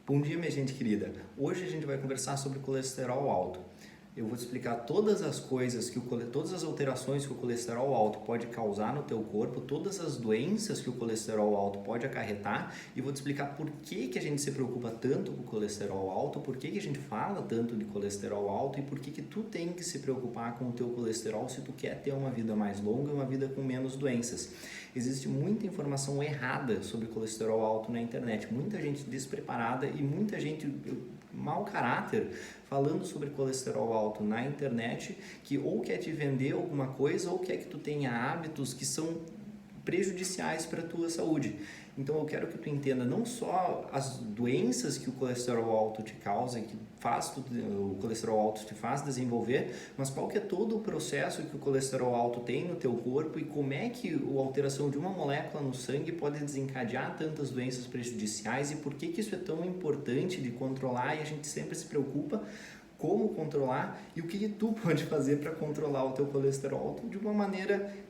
Bom dia, minha gente querida. Hoje a gente vai conversar sobre colesterol alto. Eu vou te explicar todas as coisas todas as alterações que o colesterol alto pode causar no teu corpo, todas as doenças que o colesterol alto pode acarretar e vou te explicar por que a gente se preocupa tanto com o colesterol alto, por que a gente fala tanto de colesterol alto e por que tu tem que se preocupar com o teu colesterol se tu quer ter uma vida mais longa e uma vida com menos doenças. Existe muita informação errada sobre colesterol alto na internet, muita gente despreparada e muita gente mau caráter falando sobre colesterol alto na internet que ou quer te vender alguma coisa ou quer que tu tenha hábitos que são prejudiciais para a tua saúde. Então eu quero que tu entenda não só as doenças que o colesterol alto te causa, o colesterol alto te faz desenvolver, mas qual que é todo o processo que o colesterol alto tem no teu corpo e como é que a alteração de uma molécula no sangue pode desencadear tantas doenças prejudiciais e por que isso é tão importante de controlar e a gente sempre se preocupa como controlar e o que tu pode fazer para controlar o teu colesterol alto de uma maneira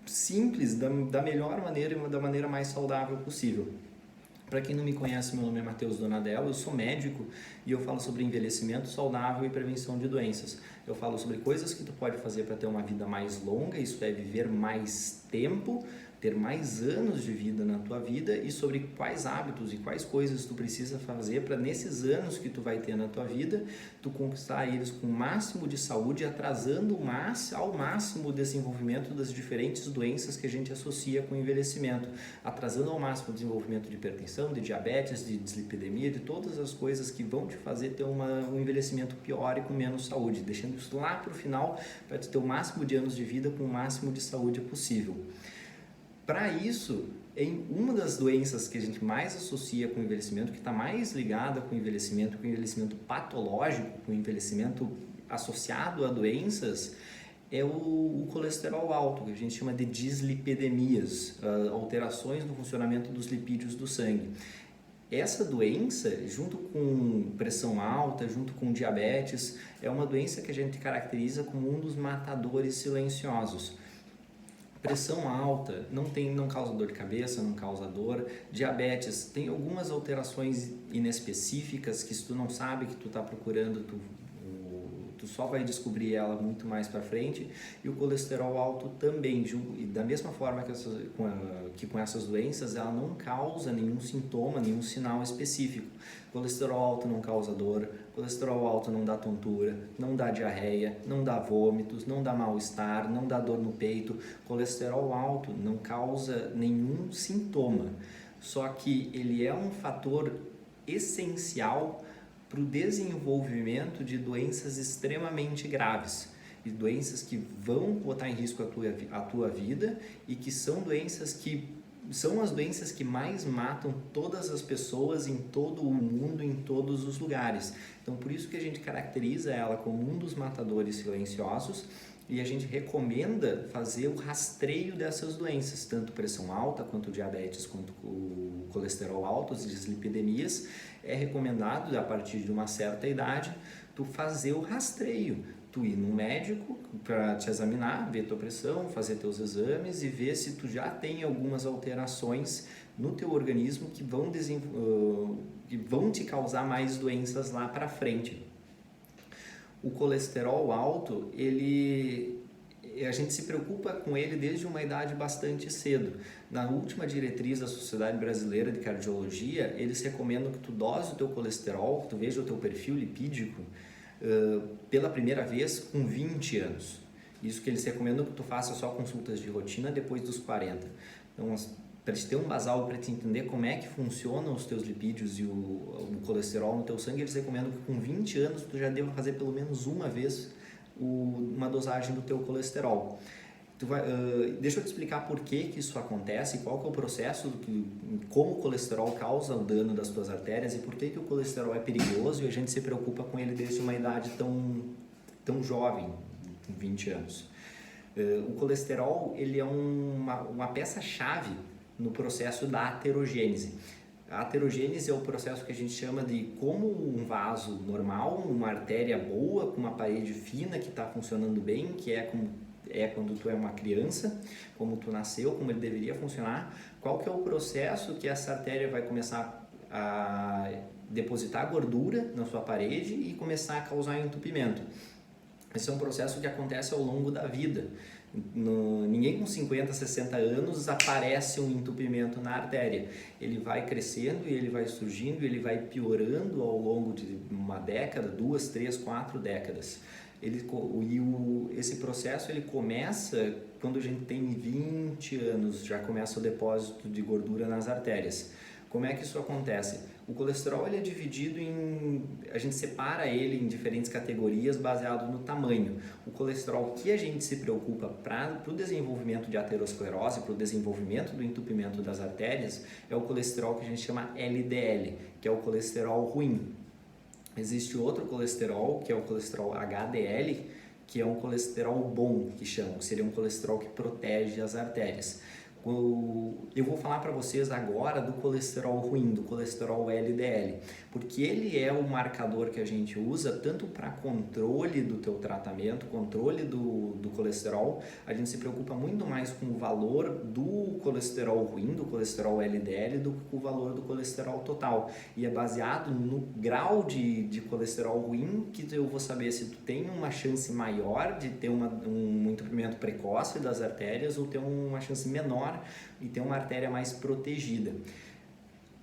simples, da melhor maneira e da maneira mais saudável possível. Para quem não me conhece, meu nome é Matheus Donadello, eu sou médico e eu falo sobre envelhecimento saudável e prevenção de doenças. Eu falo sobre coisas que tu pode fazer para ter uma vida mais longa, isso é viver mais tempo, ter mais anos de vida na tua vida e sobre quais hábitos e quais coisas tu precisa fazer para nesses anos que tu vai ter na tua vida, tu conquistar eles com o máximo de saúde, atrasando ao máximo o desenvolvimento das diferentes doenças que a gente associa com o envelhecimento, atrasando ao máximo o desenvolvimento de hipertensão, de diabetes, de dislipidemia, de todas as coisas que vão te fazer ter um envelhecimento pior e com menos saúde, deixando isso lá para o final para tu ter o máximo de anos de vida com o máximo de saúde possível. Para isso, uma das doenças que a gente mais associa com o envelhecimento, que está mais ligada com o envelhecimento patológico, com o envelhecimento associado a doenças, é o colesterol alto, que a gente chama de dislipidemias, alterações no funcionamento dos lipídios do sangue. Essa doença, junto com pressão alta, junto com diabetes, é uma doença que a gente caracteriza como um dos matadores silenciosos. Pressão alta não causa dor de cabeça, não causa dor. Diabetes tem algumas alterações inespecíficas que se tu não sabe que tu está procurando, tu só vai descobrir ela muito mais para frente. E o colesterol alto também, e da mesma forma que com essas doenças, ela não causa nenhum sintoma, nenhum sinal específico. Colesterol alto não causa dor, colesterol alto não dá tontura, não dá diarreia, não dá vômitos, não dá mal-estar, não dá dor no peito. Colesterol alto não causa nenhum sintoma, só que ele é um fator essencial para o desenvolvimento de doenças extremamente graves e doenças que vão botar em risco a tua vida e que são as doenças que mais matam todas as pessoas em todo o mundo, em todos os lugares. Então, por isso que a gente caracteriza ela como um dos matadores silenciosos e a gente recomenda fazer o rastreio dessas doenças, tanto pressão alta, quanto diabetes, quanto o colesterol alto, as dislipidemias. É recomendado, a partir de uma certa idade, tu fazer o rastreio, tu ir no médico para te examinar, ver tua pressão, fazer teus exames e ver se tu já tem algumas alterações no teu organismo que vão te causar mais doenças lá para frente. O colesterol alto, a gente se preocupa com ele desde uma idade bastante cedo. Na última diretriz da Sociedade Brasileira de Cardiologia, eles recomendam que tu dose o teu colesterol, que tu veja o teu perfil lipídico pela primeira vez com 20 anos. Isso que eles recomendam que tu faça só consultas de rotina depois dos 40. Então, para te ter um basal, para te entender como é que funcionam os teus lipídios e o colesterol no teu sangue, eles recomendam que com 20 anos tu já deva fazer pelo menos uma vez uma dosagem do teu colesterol. Deixa eu te explicar por que isso acontece, qual que é o processo, como o colesterol causa o dano das tuas artérias e por que o colesterol é perigoso e a gente se preocupa com ele desde uma idade tão jovem, com 20 anos. O colesterol ele é uma peça-chave no processo da aterogênese. A aterogênese é o processo que a gente chama de como um vaso normal, uma artéria boa, com uma parede fina que está funcionando bem, que é quando tu é uma criança, como tu nasceu, como ele deveria funcionar, qual que é o processo que essa artéria vai começar a depositar gordura na sua parede e começar a causar entupimento. Esse é um processo que acontece ao longo da vida. Ninguém com 50, 60 anos aparece um entupimento na artéria. Ele vai crescendo e ele vai surgindo e ele vai piorando ao longo de uma década, 2, 3, 4 décadas. Esse processo ele começa quando a gente tem 20 anos, já começa o depósito de gordura nas artérias. Como é que isso acontece? O colesterol ele é dividido a gente separa ele em diferentes categorias baseado no tamanho. O colesterol que a gente se preocupa para o desenvolvimento de aterosclerose, para o desenvolvimento do entupimento das artérias, é o colesterol que a gente chama LDL, que é o colesterol ruim. Existe outro colesterol, que é o colesterol HDL, que é um colesterol bom, que seria um colesterol que protege as artérias. Eu vou falar para vocês agora do colesterol ruim, do colesterol LDL, porque ele é o marcador que a gente usa tanto para controle do teu tratamento, controle do colesterol. A gente se preocupa muito mais com o valor do colesterol ruim, do colesterol LDL, do que com o valor do colesterol total. E é baseado no grau de colesterol ruim que eu vou saber se tu tem uma chance maior de ter um entupimento precoce das artérias ou ter uma chance menor e ter uma artéria mais protegida.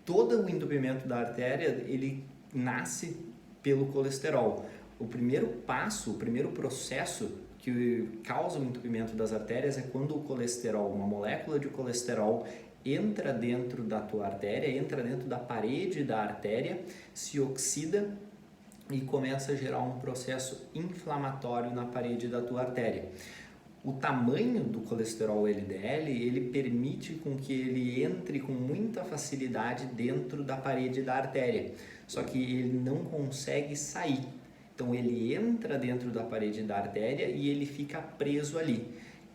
Todo o entupimento da artéria, ele nasce pelo colesterol. O primeiro passo, o primeiro processo que causa o entupimento das artérias é quando o colesterol, uma molécula de colesterol, entra dentro da tua artéria, entra dentro da parede da artéria, se oxida e começa a gerar um processo inflamatório na parede da tua artéria. O tamanho do colesterol LDL, ele permite com que ele entre com muita facilidade dentro da parede da artéria, só que ele não consegue sair. Então ele entra dentro da parede da artéria e ele fica preso ali.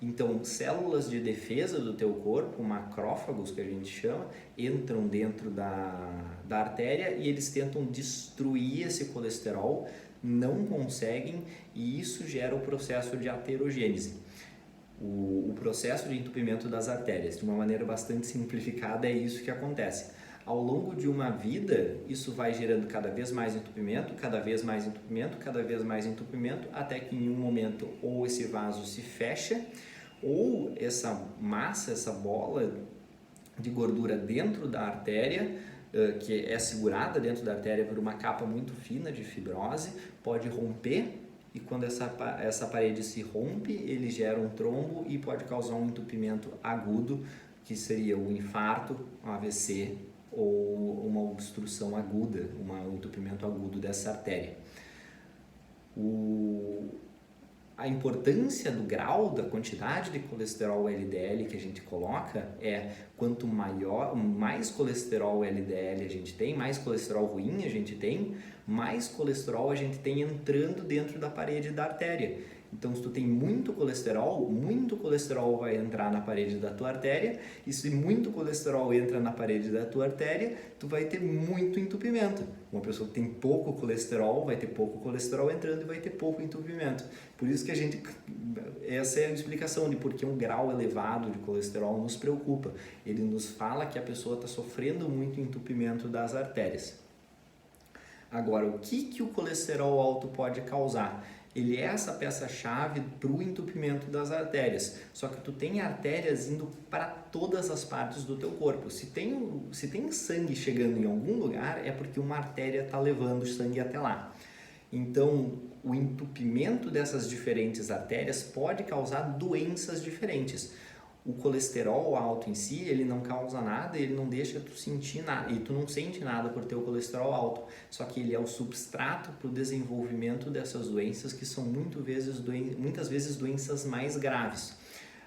Então células de defesa do teu corpo, macrófagos que a gente chama, entram dentro da artéria e eles tentam destruir esse colesterol, não conseguem, e isso gera o processo de aterogênese. O processo de entupimento das artérias, de uma maneira bastante simplificada, é isso que acontece. Ao longo de uma vida, isso vai gerando cada vez mais entupimento, cada vez mais entupimento, cada vez mais entupimento, até que em um momento ou esse vaso se fecha, ou essa massa, essa bola de gordura dentro da artéria, que é segurada dentro da artéria por uma capa muito fina de fibrose, pode romper. E quando essa parede se rompe, ele gera um trombo e pode causar um entupimento agudo, que seria um infarto, um AVC ou uma obstrução aguda, um entupimento agudo dessa artéria. A importância do grau, da quantidade de colesterol LDL que a gente coloca é quanto mais colesterol LDL a gente tem, mais colesterol ruim a gente tem, mais colesterol a gente tem entrando dentro da parede da artéria. Então, se tu tem muito colesterol vai entrar na parede da tua artéria, e se muito colesterol entra na parede da tua artéria, tu vai ter muito entupimento. Uma pessoa que tem pouco colesterol vai ter pouco colesterol entrando e vai ter pouco entupimento. Por isso que essa é a explicação de por que um grau elevado de colesterol nos preocupa. Ele nos fala que a pessoa está sofrendo muito entupimento das artérias. Agora, o que o colesterol alto pode causar? Ele é essa peça-chave para o entupimento das artérias, só que tu tem artérias indo para todas as partes do teu corpo. Se tem sangue chegando em algum lugar, é porque uma artéria está levando o sangue até lá. Então, o entupimento dessas diferentes artérias pode causar doenças diferentes. O colesterol alto em si, ele não causa nada, ele não deixa tu sentir nada, e tu não sente nada por ter o colesterol alto, só que ele é o substrato para o desenvolvimento dessas doenças, que são muitas vezes doenças mais graves.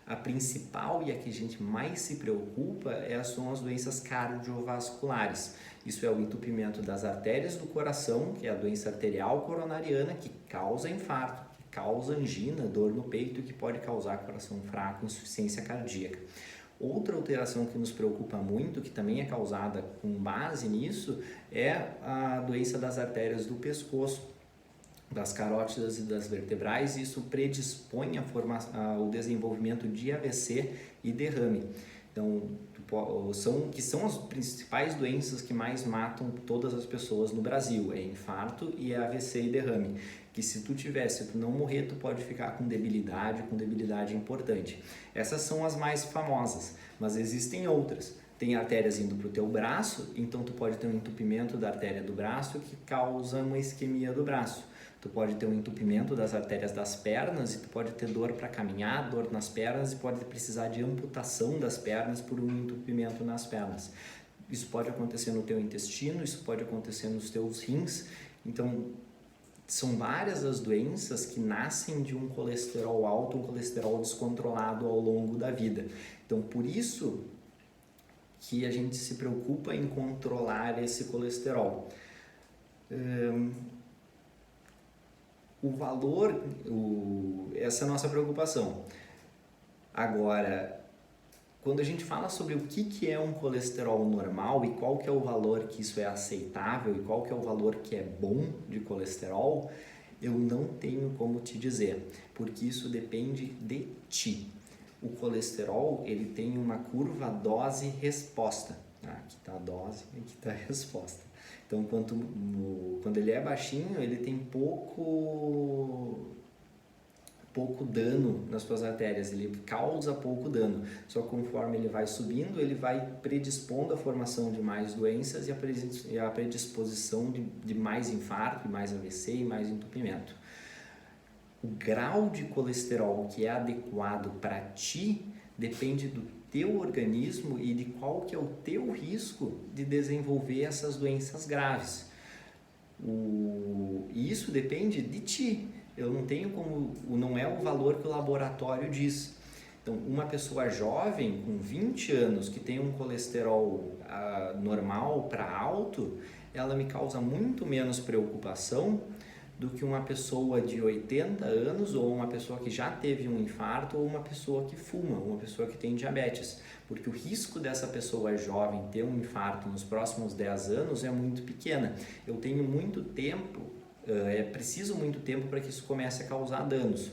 A principal e a que a gente mais se preocupa são as doenças cardiovasculares. Isso é o entupimento das artérias do coração, que é a doença arterial coronariana, que causa infarto, causa angina, dor no peito, que pode causar coração fraco, insuficiência cardíaca. Outra alteração que nos preocupa muito, que também é causada com base nisso, é a doença das artérias do pescoço, das carótidas e das vertebrais, e isso predispõe ao desenvolvimento de AVC e derrame. Então, que são as principais doenças que mais matam todas as pessoas no Brasil, é infarto e é AVC e derrame, que se tu não morrer, tu pode ficar com debilidade importante. Essas são as mais famosas, mas existem outras. Tem artérias indo para o teu braço, então tu pode ter um entupimento da artéria do braço que causa uma isquemia do braço. Tu pode ter um entupimento das artérias das pernas e tu pode ter dor para caminhar, dor nas pernas e pode precisar de amputação das pernas por um entupimento nas pernas. Isso pode acontecer no teu intestino, isso pode acontecer nos teus rins. Então, são várias as doenças que nascem de um colesterol alto, um colesterol descontrolado ao longo da vida. Então, por isso que a gente se preocupa em controlar esse colesterol. Essa é a nossa preocupação. Agora, quando a gente fala sobre o que é um colesterol normal e qual que é o valor que isso é aceitável e qual que é o valor que é bom de colesterol, eu não tenho como te dizer, porque isso depende de ti. O colesterol, ele tem uma curva dose-resposta. Aqui está a dose, aqui está a resposta. Então, quando ele é baixinho, ele tem pouco dano nas suas artérias, ele causa pouco dano. Só que conforme ele vai subindo, ele vai predispondo a formação de mais doenças e a predisposição de mais infarto, mais AVC e mais entupimento. O grau de colesterol que é adequado para ti depende do teu organismo e de qual que é o teu risco de desenvolver essas doenças graves. E isso depende de ti. Eu não tenho como, não é o valor que o laboratório diz. Então, uma pessoa jovem com 20 anos que tem um colesterol normal para alto, ela me causa muito menos preocupação do que uma pessoa de 80 anos ou uma pessoa que já teve um infarto ou uma pessoa que fuma, uma pessoa que tem diabetes, porque o risco dessa pessoa jovem ter um infarto nos próximos 10 anos é muito pequena. Eu tenho muito tempo, é preciso muito tempo para que isso comece a causar danos.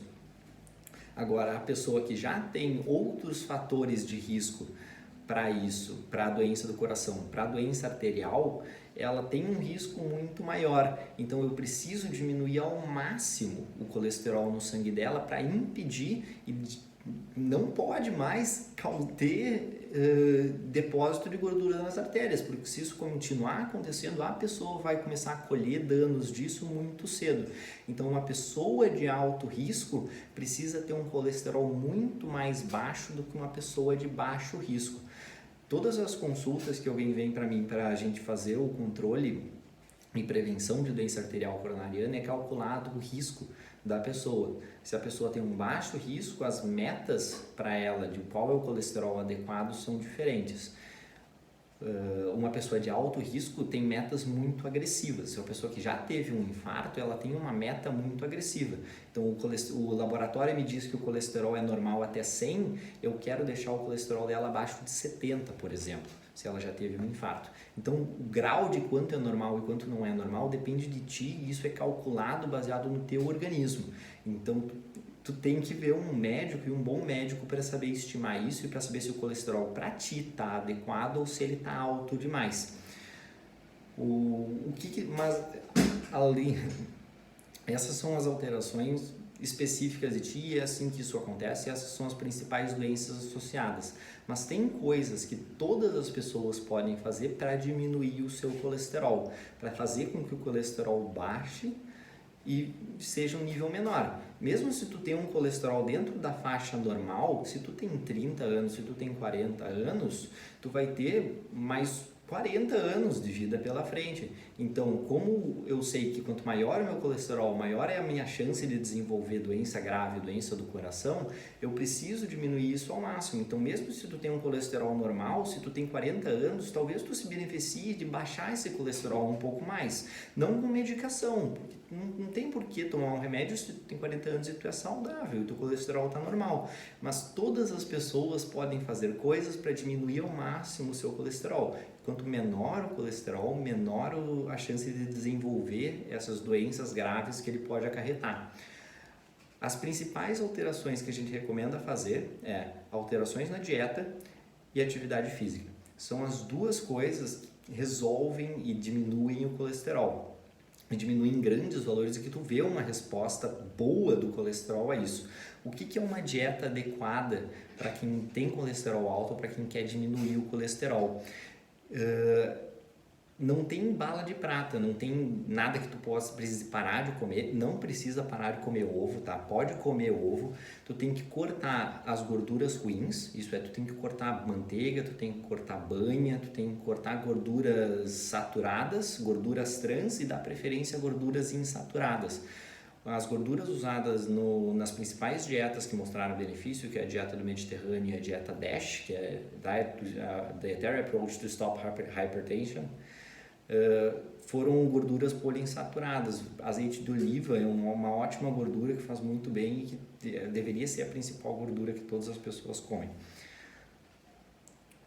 Agora, a pessoa que já tem outros fatores de risco para isso, para a doença do coração, para a doença arterial, ela tem um risco muito maior. Então eu preciso diminuir ao máximo o colesterol no sangue dela para impedir e não pode mais ter depósito de gordura nas artérias, porque se isso continuar acontecendo, a pessoa vai começar a colher danos disso muito cedo. Então uma pessoa de alto risco precisa ter um colesterol muito mais baixo do que uma pessoa de baixo risco. Todas as consultas que alguém vem para mim para a gente fazer o controle e prevenção de doença arterial coronariana é calculado o risco da pessoa. Se a pessoa tem um baixo risco, as metas para ela de qual é o colesterol adequado são diferentes. Uma pessoa de alto risco tem metas muito agressivas. Se uma pessoa que já teve um infarto, ela tem uma meta muito agressiva. Então, o laboratório me diz que o colesterol é normal até 100, eu quero deixar o colesterol dela abaixo de 70, por exemplo, se ela já teve um infarto. Então, o grau de quanto é normal e quanto não é normal depende de ti e isso é calculado baseado no teu organismo. Então, tu tem que ver um médico e um bom médico para saber estimar isso e para saber se o colesterol para ti está adequado ou se ele está alto demais. Mas além, essas são as alterações específicas de ti e é assim que isso acontece, essas são as principais doenças associadas. Mas tem coisas que todas as pessoas podem fazer para diminuir o seu colesterol, para fazer com que o colesterol baixe e seja um nível menor. Mesmo se tu tem um colesterol dentro da faixa normal, se tu tem 30 anos, se tu tem 40 anos, tu vai ter mais 40 anos de vida pela frente. Então, como eu sei que quanto maior o meu colesterol, maior é a minha chance de desenvolver doença grave, doença do coração, eu preciso diminuir isso ao máximo. Então, mesmo se tu tem um colesterol normal, se tu tem 40 anos, talvez tu se beneficie de baixar esse colesterol um pouco mais. Não com medicação, porque não tem por que tomar um remédio se tu tem 40 anos e tu é saudável e teu colesterol está normal. Mas todas as pessoas podem fazer coisas para diminuir ao máximo o seu colesterol. Quanto menor o colesterol, menor a chance de desenvolver essas doenças graves que ele pode acarretar. As principais alterações que a gente recomenda fazer é alterações na dieta e atividade física. São as duas coisas que resolvem e diminuem o colesterol. E diminuem em grandes valores e que tu vê uma resposta boa do colesterol a isso. O que é uma dieta adequada para quem tem colesterol alto ou para quem quer diminuir o colesterol? Não tem bala de prata, não tem nada que tu precise parar de comer, não precisa parar de comer ovo, tá? Pode comer ovo, tu tem que cortar as gorduras ruins, isso é, tu tem que cortar manteiga, tu tem que cortar banha, tu tem que cortar gorduras saturadas, gorduras trans e dar preferência a gorduras insaturadas. As gorduras usadas nas principais dietas que mostraram benefício, que é a dieta do Mediterrâneo e a dieta DASH, que é Dietary Approach to Stop Hypertension, foram gorduras poliinsaturadas. Azeite de oliva é uma ótima gordura que faz muito bem e que deveria ser a principal gordura que todas as pessoas comem.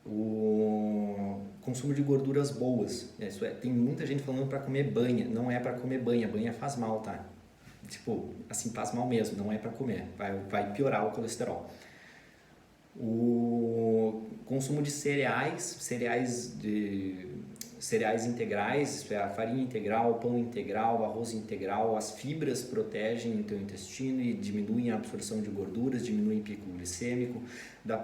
O consumo de gorduras boas, isso é, tem muita gente falando para comer banha, não é para comer banha, banha faz mal, tá? Tipo, assim, faz mal mesmo, não é para comer, vai piorar o colesterol. O consumo de cereais integrais, isso é, a farinha integral, pão integral, arroz integral, as fibras protegem o teu intestino e diminuem a absorção de gorduras, diminuem o pico glicêmico, dá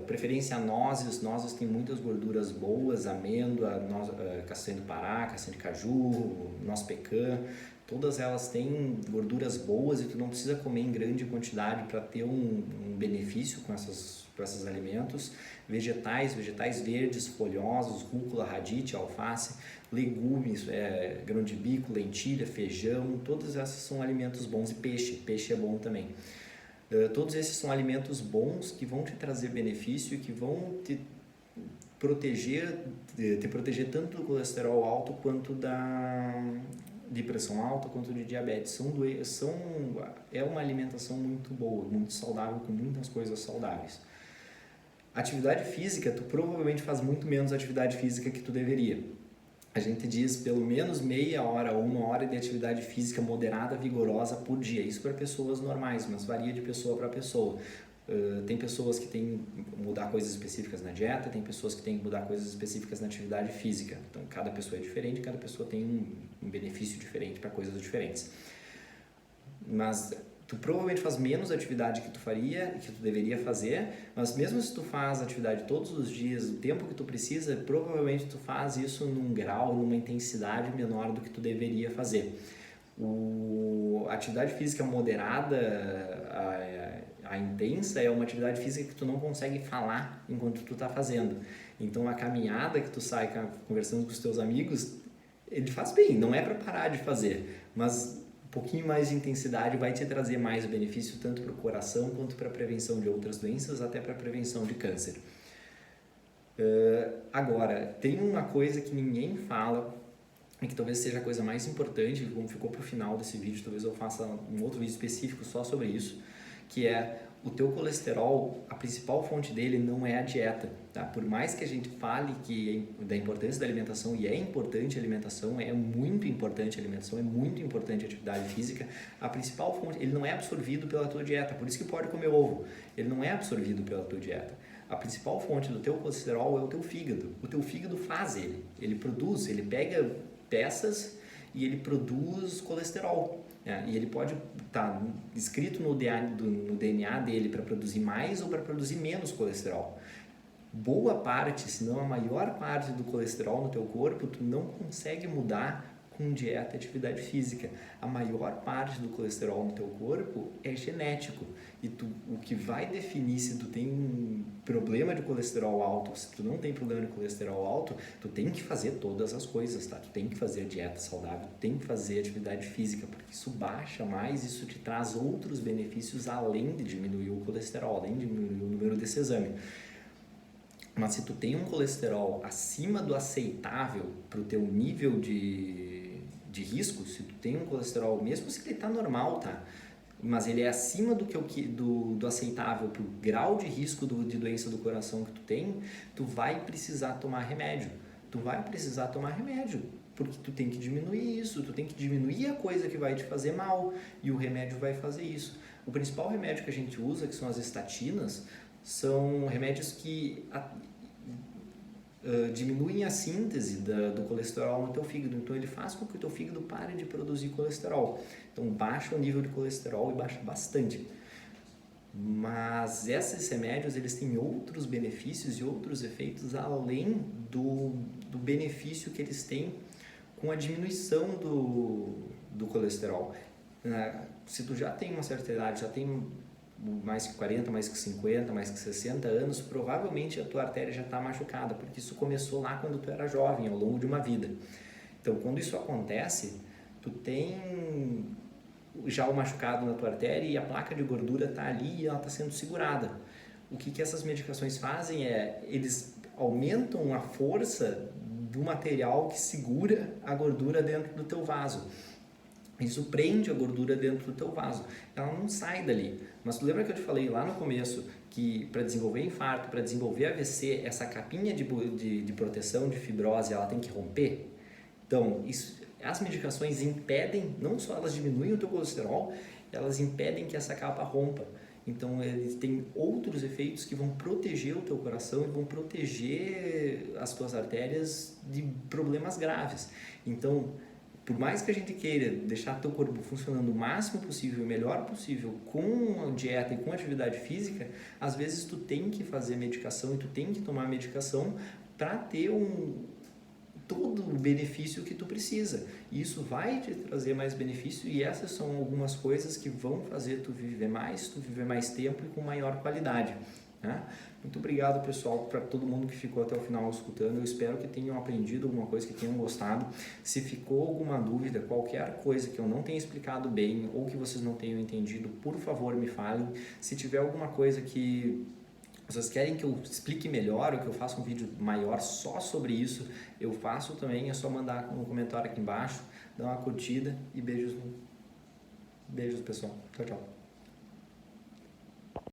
preferência a nozes tem muitas gorduras boas, amêndoa, castanha do Pará, castanha de caju, noz pecan, todas elas têm gorduras boas e tu não precisa comer em grande quantidade para ter um benefício com esses alimentos. Vegetais verdes, folhosos, rúcula, radite, alface, legumes, grão de bico, lentilha, feijão, todos esses são alimentos bons. E peixe é bom também. Todos esses são alimentos bons que vão te trazer benefício e que vão te proteger tanto do colesterol alto quanto de pressão alta quanto de diabetes. É uma alimentação muito boa, muito saudável, com muitas coisas saudáveis. Atividade física, tu provavelmente faz muito menos atividade física que tu deveria. A gente diz pelo menos meia hora ou 1 hora de atividade física moderada, vigorosa por dia. Isso para pessoas normais, mas varia de pessoa para pessoa. Tem pessoas que têm que mudar coisas específicas na dieta, tem pessoas que têm que mudar coisas específicas na atividade física. Então, cada pessoa é diferente, cada pessoa tem um benefício diferente para coisas diferentes. Mas tu provavelmente faz menos atividade que tu deveria fazer, mas mesmo se tu faz atividade todos os dias, o tempo que tu precisa, provavelmente tu faz isso num grau, numa intensidade menor do que tu deveria fazer. A atividade física moderada, a intensa, é uma atividade física que tu não consegue falar enquanto tu tá fazendo. Então a caminhada que tu sai conversando com os teus amigos, ele faz bem, não é para parar de fazer, mas um pouquinho mais de intensidade vai te trazer mais benefício tanto para o coração quanto para a prevenção de outras doenças, até para a prevenção de câncer. Agora, tem uma coisa que ninguém fala e que talvez seja a coisa mais importante, como ficou para o final desse vídeo, talvez eu faça um outro vídeo específico só sobre isso, que é o teu colesterol, a principal fonte dele não é a dieta, tá? Por mais que a gente fale da importância da alimentação, e é importante a alimentação, é muito importante a alimentação, é muito importante a atividade física, a principal fonte, ele não é absorvido pela tua dieta, por isso que pode comer ovo, ele não é absorvido pela tua dieta. A principal fonte do teu colesterol é o teu fígado. O teu fígado faz ele produz, ele pega peças e ele produz colesterol. E ele pode estar escrito no DNA dele para produzir mais ou para produzir menos colesterol. Boa parte, se não a maior parte do colesterol no teu corpo, tu não consegue mudar com dieta e atividade física. A maior parte do colesterol no teu corpo é genético. E o que vai definir se tu tem um problema de colesterol alto, se tu não tem problema de colesterol alto, tu tem que fazer todas as coisas, tá? Tu tem que fazer a dieta saudável, tu tem que fazer atividade física, porque isso baixa mais, isso te traz outros benefícios além de diminuir o colesterol, além de diminuir o número desse exame. Mas se tu tem um colesterol acima do aceitável para o teu nível de risco, se tu tem um colesterol, mesmo se ele está normal, tá? Mas ele é acima do aceitável para o grau de risco de doença do coração que tu tem, tu vai precisar tomar remédio. Porque tu tem que diminuir isso, tu tem que diminuir a coisa que vai te fazer mal e o remédio vai fazer isso. O principal remédio que a gente usa, que são as estatinas, são remédios que diminuem a síntese do colesterol no teu fígado, então ele faz com que o teu fígado pare de produzir colesterol. Então baixa o nível de colesterol e baixa bastante. Mas esses remédios, eles têm outros benefícios e outros efeitos além do benefício que eles têm com a diminuição do colesterol. Se tu já tem uma certa idade, já tem mais que 40, mais que 50, mais que 60 anos, provavelmente a tua artéria já está machucada, porque isso começou lá quando tu era jovem, ao longo de uma vida. Então, quando isso acontece, tu tem já o machucado na tua artéria e a placa de gordura está ali e ela está sendo segurada. O que essas medicações fazem eles aumentam a força do material que segura a gordura dentro do teu vaso. Isso prende a gordura dentro do teu vaso. Ela não sai dali. Mas tu lembra que eu te falei lá no começo que para desenvolver infarto, para desenvolver AVC, essa capinha de proteção de fibrose, ela tem que romper? Então, as medicações impedem, não só elas diminuem o teu colesterol, elas impedem que essa capa rompa. Então, eles têm outros efeitos que vão proteger o teu coração e vão proteger as tuas artérias de problemas graves. Então, por mais que a gente queira deixar teu corpo funcionando o máximo possível, o melhor possível, com a dieta e com a atividade física, às vezes tu tem que fazer medicação e tu tem que tomar medicação para ter todo o benefício que tu precisa. E isso vai te trazer mais benefício e essas são algumas coisas que vão fazer tu viver mais tempo e com maior qualidade. Né? Muito obrigado, pessoal, para todo mundo que ficou até o final escutando. Eu espero que tenham aprendido alguma coisa, que tenham gostado. Se ficou alguma dúvida, qualquer coisa que eu não tenha explicado bem ou que vocês não tenham entendido, por favor, me falem. Se tiver alguma coisa que vocês querem que eu explique melhor ou que eu faça um vídeo maior só sobre isso, eu faço também. É só mandar um comentário aqui embaixo, dar uma curtida e beijos, pessoal. Tchau, tchau.